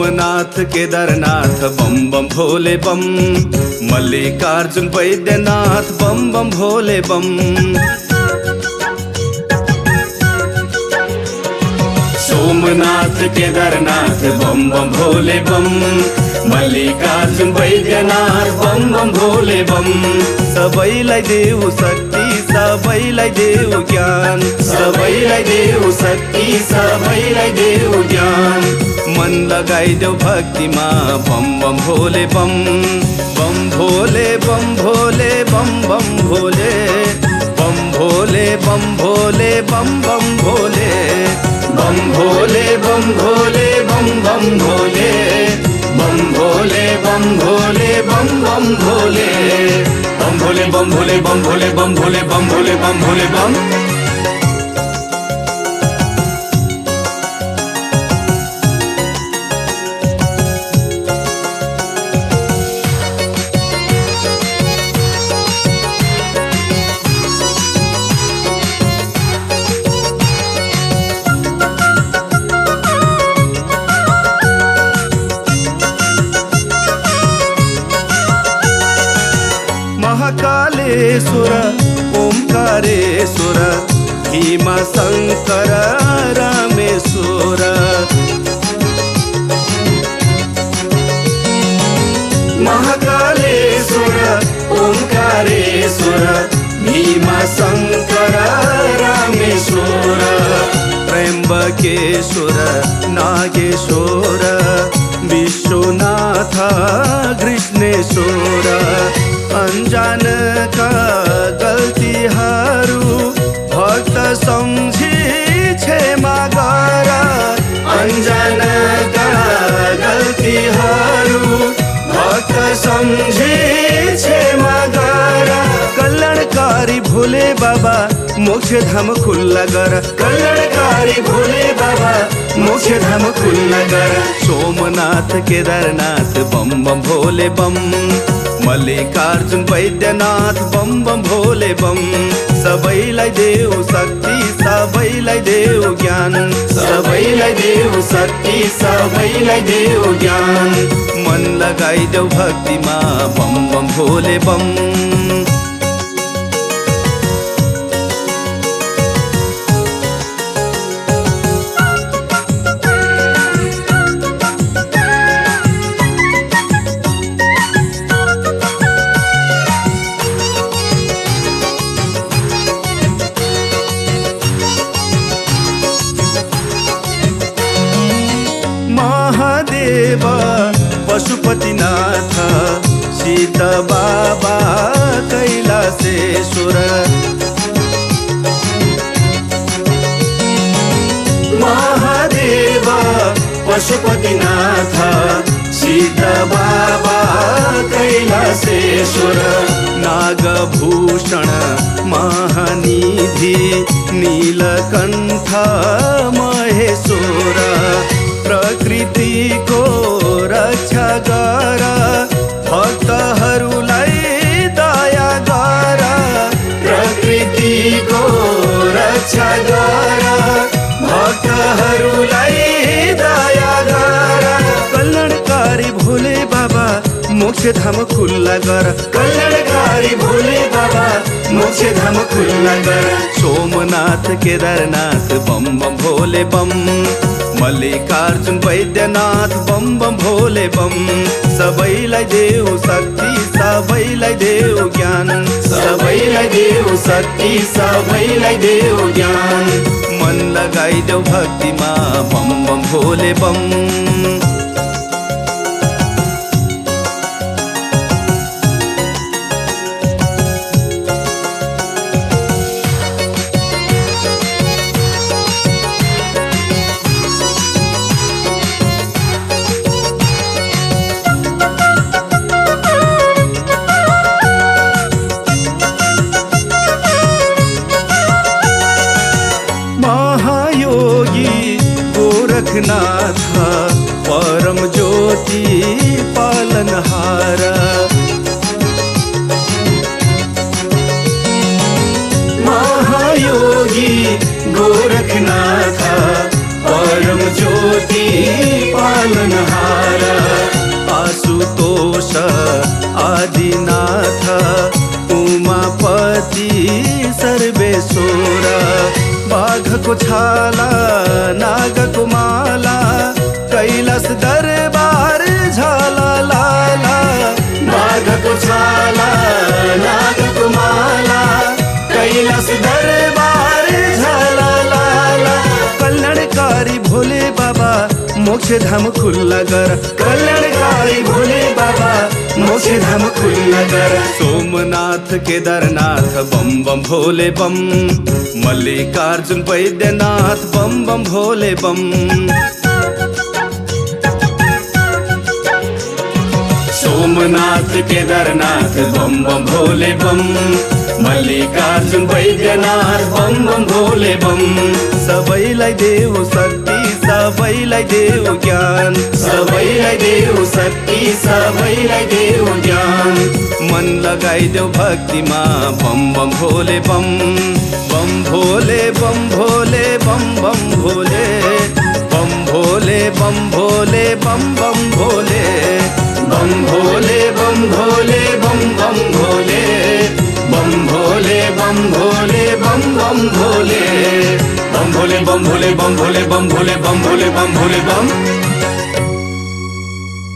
सोमनाथ केदारनाथ बम बम भोले बम, मल्लिकार्जुन वैद्यनाथ बम बम भोले बम। सोमनाथ केदारनाथ बम बम भोले बम, मल्लिकार्जुन वैद्यनाथ बम बम भोले बम। सबैलाई देऊ शक्ति सबैलाई देऊ ज्ञान, सबैलाई देऊ शक्ति सबैलाई देऊ ज्ञान। मन लगाइदेऊ भक्तिमा बम बम भोले बम, बम भोले बम भोले बम बम भोले, बम भोले बम भोले बम बम भोले, बम भोले बम भोले बम बम भोले, बम भोले बम भोले बम बम भोले, बम भोले बम भोले बम भोले बम भोले बम भोले बम भोले बम। महाकालेश्वर ओंकारेश्वर भीमा शंकर रामेश्वर। महाकालेश्वर ओंकारेश्वर भीमा शंकर रामेश्वर। त्र्यंबकेश्वर नागेश्वर विश्वनाथ कृष्णेश्वर। अनजान का गल्तीहरू भक्त सम्झी क्षमा गर, अनजान का गल्तीहरू भक्त सम्झी क्षमा गर। कल्याणकारी भोले बाबा मोक्ष धाम खुल्ला गर, कल्याणकारी भोले बाबा मोक्ष धाम खुल्ला गर। सोमनाथ केदारनाथ बम बम भोले बम, मल्लिकार्जुन वैद्यनाथ बम बम भोले बम। सबैलाई देऊ शक्ति सबैलाई देऊ ज्ञान, सबैलाई देऊ शक्ति सबैलाई देऊ ज्ञान। मन लगाइदेऊ भक्तिमा बम बम भोले बम। महादेव पशुपतिनाथ सीत बाबा कैलासेश्वर। महादेव पशुपतिनाथ सीत बाबा कैलासेश्वर। नागभूषण महानिधि नीलकंठ महेश्वर। प्रकृति को रक्षा गर भक्तहरूलाई दया गर, प्रकृति को रक्षा गर भक्तहरूलाई दया गर। कल्याणकारी भोले बाबा मोक्ष धाम खुल्ला गर, कल्याणकारी भोले बाबा मोक्ष धाम खुल्ला गर। सोमनाथ केदारनाथ बम बम भोले बम, मल्लिकार्जुन वैद्यनाथ बम बम भोले बम। सबैलाई देऊ शक्ति सबैलाई देऊ ज्ञान, सबैलाई देऊ शक्ति सबैलाई देऊ ज्ञान। मन लगाइदेऊ भक्तिमा बम बम भोले बम। गोरखनाथ परम ज्योति पालनहार। महायोगी गोरखनाथ परम ज्योति पालनहार। छाला नागको माला कैलाश दरबार झाला लाला बाघको छाला नागको माला कैलाश दरबार झाला लाला कल्याणकारी भोले बाबा मोक्ष धाम खुल्ला कर कल्याणकारी भोले बाबा मोक्ष धाम खुल्ला कर सोमनाथ केदारनाथ बम बम भोले बम मल्लिकार्जुन वैद्यनाथ बम बम भोले बम सोमनाथ केदारनाथ बम बम भोले बम मल्लिकार्जुन वैद्यनाथ बम बम भोले बम सबैलाई देव शक्ति सबैलाई देव ज्ञान सबैलाई देव शक्ति सबैलाई देव ज्ञान मन लगाइदेऊ भक्तिमा बम बम भोले बम बम भोले बम भोले बम बम भोले बम भोले बम भोले बम बम भोले बम भोले बम भोले बम बम भोले बम भोले बम भोले बम बम भोले बम भोले बम भोले बम भोले बम भोले बम भोले बम भोले बम